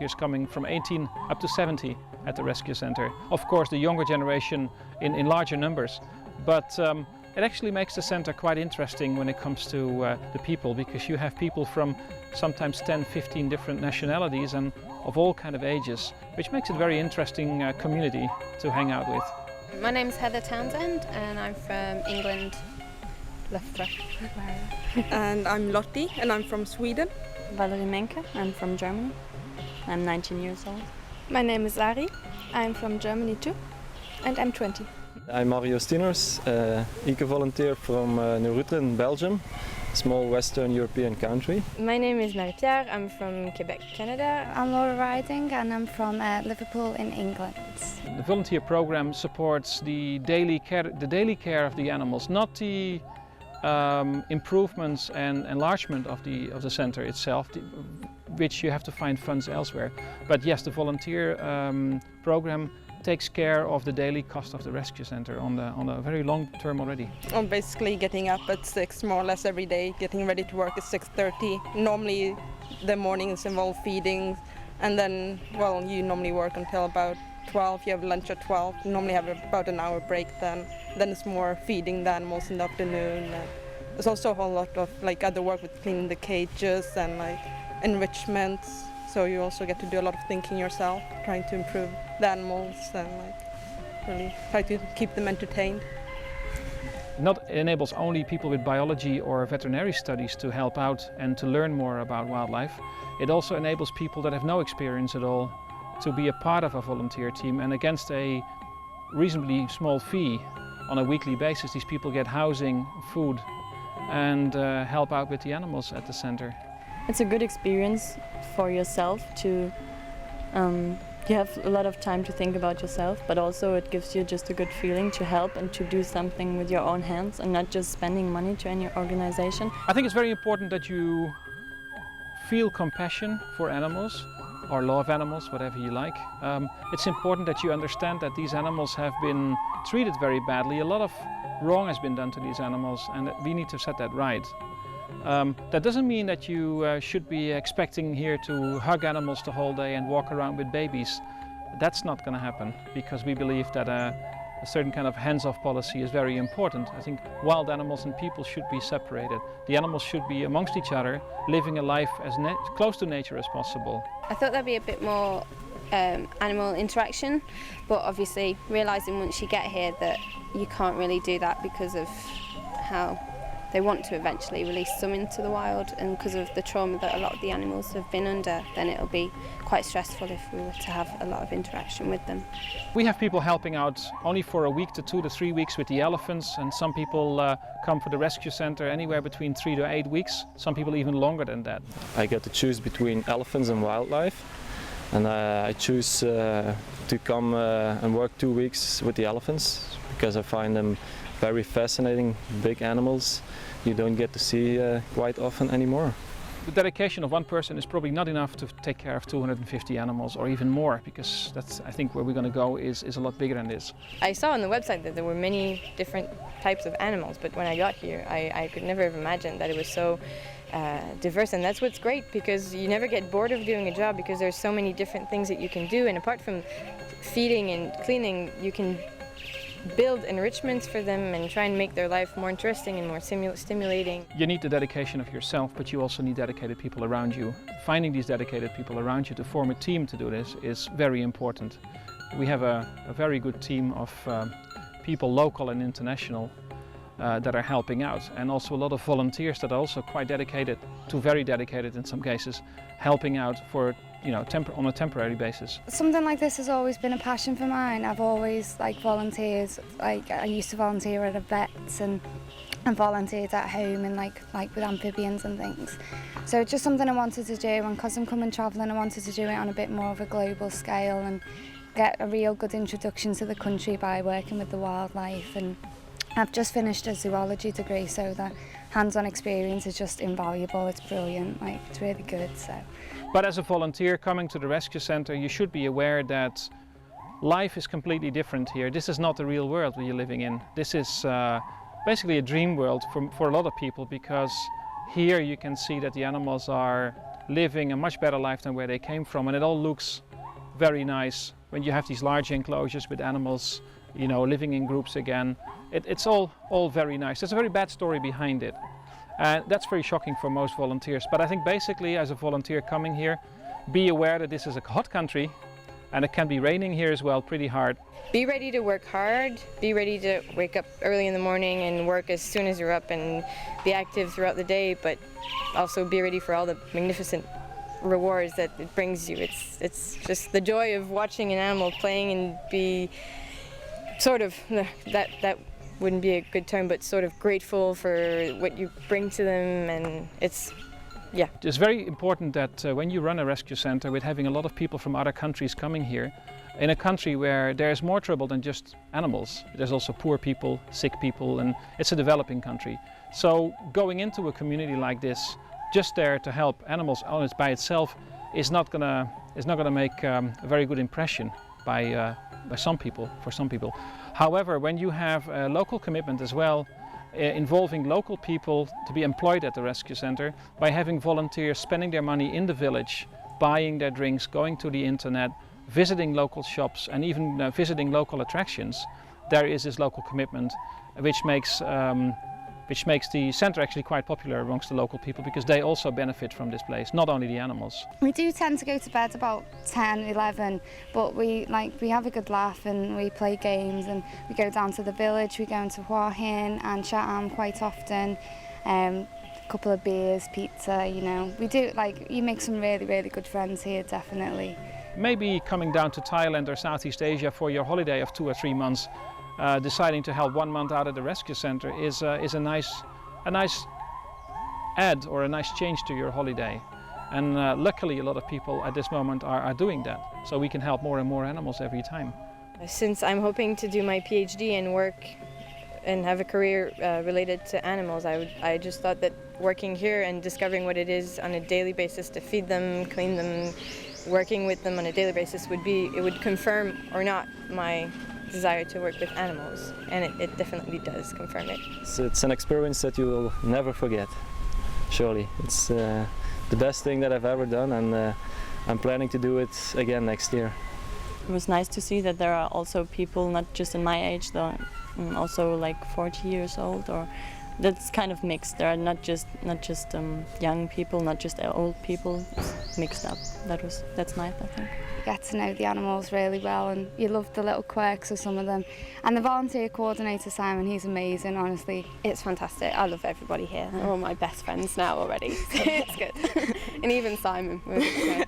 volunteers coming from 18 up to 70 at the rescue center. Of course, the younger generation in larger numbers, but it actually makes the center quite interesting when it comes to the people, because you have people from sometimes 10, 15 different nationalities and of all kind of ages, which makes it a very interesting community to hang out with. My name's Heather Townsend and I'm from England, Loughborough. And I'm Lottie and I'm from Sweden. Valerie Menke, I'm from Germany. I'm 19 years old. My name is Ari. I'm from Germany too, and I'm 20. I'm Mario Stiners, eco-volunteer from Neurutren, Belgium, a small Western European country. My name is Marie-Pierre, I'm from Quebec, Canada. I'm Laura Riding and I'm from Liverpool in England. The volunteer program supports the daily care of the animals, not the improvements and enlargement of the center itself, which you have to find funds elsewhere. But yes, the volunteer program takes care of the daily cost of the rescue center on a very long term already. I'm basically getting up at 6 more or less every day, getting ready to work at 6:30. Normally the mornings involve feeding, and then, well, you normally work until about 12, you have lunch at 12, you normally have about an hour break then it's more feeding the animals in the afternoon. There's also a whole lot of other work with cleaning the cages and enrichments, so you also get to do a lot of thinking yourself, trying to improve the animals and really try to keep them entertained. It enables only people with biology or veterinary studies to help out and to learn more about wildlife. It also enables people that have no experience at all to be a part of a volunteer team, and against a reasonably small fee on a weekly basis, these people get housing, food, and help out with the animals at the center. It's a good experience for yourself to, you have a lot of time to think about yourself, but also it gives you just a good feeling to help and to do something with your own hands and not just spending money to any organization. I think it's very important that you feel compassion for animals, or love animals, whatever you like. It's important that you understand that these animals have been treated very badly. A lot of wrong has been done to these animals, and that we need to set that right. That doesn't mean that you should be expecting here to hug animals the whole day and walk around with babies. That's not going to happen, because we believe that a certain kind of hands-off policy is very important. I think wild animals and people should be separated. The animals should be amongst each other, living a life as close to nature as possible. I thought there'd be a bit more animal interaction, but obviously realising once you get here that you can't really do that because of how they want to eventually release some into the wild, and because of the trauma that a lot of the animals have been under, then it'll be quite stressful if we were to have a lot of interaction with them. We have people helping out only for a week to 2 to 3 weeks with the elephants, and some people come for the rescue center anywhere between 3 to 8 weeks, some people even longer than that. I get to choose between elephants and wildlife, and I choose to come and work 2 weeks with the elephants because I find them very fascinating, big animals you don't get to see quite often anymore. The dedication of one person is probably not enough to take care of 250 animals or even more, because that's, I think, where we're going to go is a lot bigger than this. I saw on the website that there were many different types of animals, but when I got here I could never have imagined that it was so diverse, and that's what's great, because you never get bored of doing a job because there's so many different things that you can do, and apart from feeding and cleaning, you can build enrichments for them and try and make their life more interesting and more stimulating. You need the dedication of yourself, but you also need dedicated people around you. Finding these dedicated people around you to form a team to do this is very important. We have a very good team of people, local and international, that are helping out, and also a lot of volunteers that are also quite dedicated, to very dedicated in some cases, helping out for, on a temporary basis. Something like this has always been a passion for mine. I've always volunteers. I used to volunteer at a vet's and volunteered at home and like with amphibians and things. So it's just something I wanted to do, and because I'm coming travelling, I wanted to do it on a bit more of a global scale and get a real good introduction to the country by working with the wildlife. And I've just finished a zoology degree, so the hands-on experience is just invaluable. It's brilliant, it's really good. So. But as a volunteer coming to the rescue center, you should be aware that life is completely different here. This is not the real world that you're living in. This is basically a dream world for a lot of people, because here you can see that the animals are living a much better life than where they came from, and it all looks very nice when you have these large enclosures with animals, you know, living in groups again. It's all very nice. There's a very bad story behind it, and that's very shocking for most volunteers. But I think basically, as a volunteer coming here, be aware that this is a hot country, and it can be raining here as well, pretty hard. Be ready to work hard, be ready to wake up early in the morning and work as soon as you're up and be active throughout the day, but also be ready for all the magnificent rewards that it brings you. It's just the joy of watching an animal playing and be sort of, that wouldn't be a good term, but sort of grateful for what you bring to them, and yeah. It's very important that when you run a rescue center with having a lot of people from other countries coming here, in a country where there's more trouble than just animals, there's also poor people, sick people, and it's a developing country. So going into a community like this, just there to help animals by itself is not gonna make a very good impression by some people, for some people. However, when you have a local commitment as well, involving local people to be employed at the rescue center, by having volunteers spending their money in the village, buying their drinks, going to the internet, visiting local shops, and even visiting local attractions, there is this local commitment, which makes the center actually quite popular amongst the local people, because they also benefit from this place, not only the animals. We do tend to go to bed about 10, 11, but we have a good laugh and we play games, and we go down to the village, we go into Hwahin and Chatham quite often, a couple of beers, pizza, you know. We do, you make some really, really good friends here, definitely. Maybe coming down to Thailand or Southeast Asia for your holiday of 2 or 3 months, deciding to help 1 month out at the rescue center is a nice add or a nice change to your holiday. And luckily a lot of people at this moment are doing that, so we can help more and more animals every time. Since I'm hoping to do my PhD and work and have a career related to animals, I just thought that working here and discovering what it is on a daily basis to feed them, clean them, working with them on a daily basis would confirm or not my desire to work with animals, and it definitely does confirm it. So it's an experience that you will never forget, surely. It's the best thing that I've ever done, and I'm planning to do it again next year. It was nice to see that there are also people not just in my age, though, also like 40 years old, or that's kind of mixed. There are not just young people, not just old people. It's mixed up. That's nice, I think. You get to know the animals really well, and you love the little quirks of some of them. And the volunteer coordinator, Simon, he's amazing, honestly. It's fantastic. I love everybody here. They're all my best friends now already. So it's good. And even Simon. We're good.